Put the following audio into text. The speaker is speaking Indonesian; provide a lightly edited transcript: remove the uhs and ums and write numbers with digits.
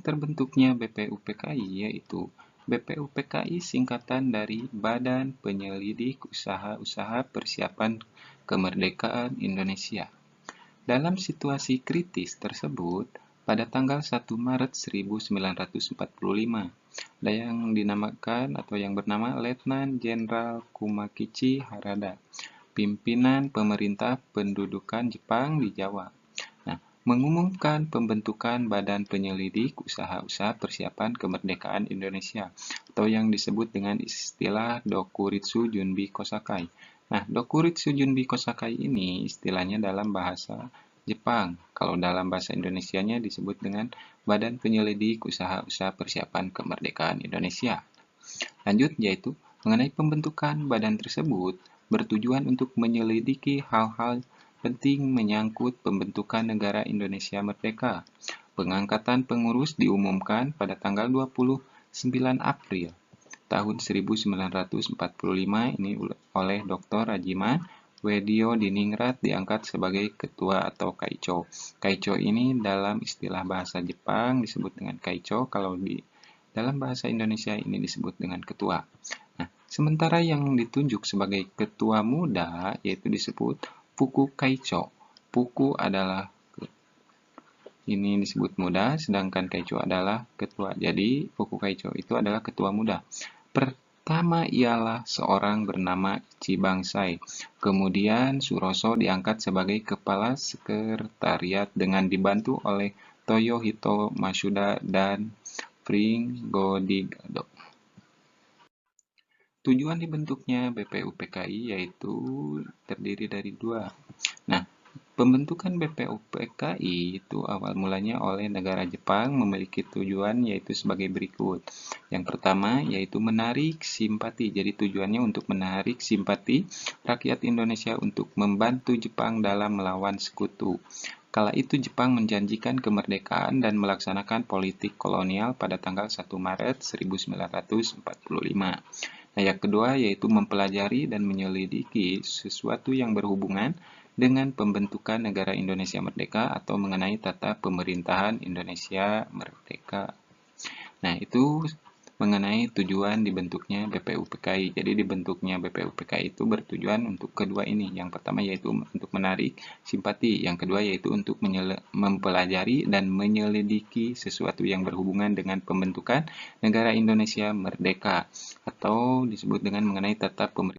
terbentuknya BPUPKI yaitu BPUPKI singkatan dari Badan Penyelidik Usaha-Usaha Persiapan Kemerdekaan Indonesia. Dalam situasi kritis tersebut, pada tanggal 1 Maret 1945, ada yang dinamakan atau yang bernama Letnan Jenderal Kumakichi Harada, pimpinan pemerintah pendudukan Jepang di Jawa, mengumumkan pembentukan Badan Penyelidik Usaha-Usaha Persiapan Kemerdekaan Indonesia atau yang disebut dengan istilah Dokuritsu Junbi Kosakai. Nah, Dokuritsu Junbi Kosakai ini istilahnya dalam bahasa Jepang. Kalau dalam bahasa Indonesianya disebut dengan Badan Penyelidik Usaha-Usaha Persiapan Kemerdekaan Indonesia. Lanjut, yaitu mengenai pembentukan badan tersebut bertujuan untuk menyelidiki hal-hal penting menyangkut pembentukan negara Indonesia merdeka. Pengangkatan pengurus diumumkan pada tanggal 29 April tahun 1945 ini oleh Dr. Rajiman Wedyo Diningrat diangkat sebagai ketua atau Kaicho. Kaicho ini dalam istilah bahasa Jepang disebut dengan Kaicho, kalau di dalam bahasa Indonesia ini disebut dengan ketua. Nah, sementara yang ditunjuk sebagai ketua muda yaitu disebut Puku Kaicho. Puku adalah ini disebut muda, sedangkan Kaicho adalah ketua. Jadi, Puku Kaicho itu adalah ketua muda. Pertama ialah seorang bernama Ichi Bangsai. Kemudian Suroso diangkat sebagai kepala sekretariat dengan dibantu oleh Toyohito Masuda dan Pringgodigado. Tujuan dibentuknya BPUPKI yaitu terdiri dari dua. Nah, pembentukan BPUPKI itu awal mulanya oleh negara Jepang memiliki tujuan yaitu sebagai berikut. Yang pertama yaitu menarik simpati. Jadi tujuannya untuk menarik simpati rakyat Indonesia untuk membantu Jepang dalam melawan sekutu. Kala itu Jepang menjanjikan kemerdekaan dan melaksanakan politik kolonial pada tanggal 1 Maret 1945. Nah, yang kedua yaitu mempelajari dan menyelidiki sesuatu yang berhubungan dengan pembentukan negara Indonesia merdeka atau mengenai tata pemerintahan Indonesia merdeka. Nah, itu mengenai tujuan dibentuknya BPUPKI. Jadi dibentuknya BPUPKI itu bertujuan untuk kedua ini. Yang pertama yaitu untuk menarik simpati, yang kedua yaitu untuk mempelajari dan menyelidiki sesuatu yang berhubungan dengan pembentukan negara Indonesia merdeka atau disebut dengan mengenai tata pemerintahan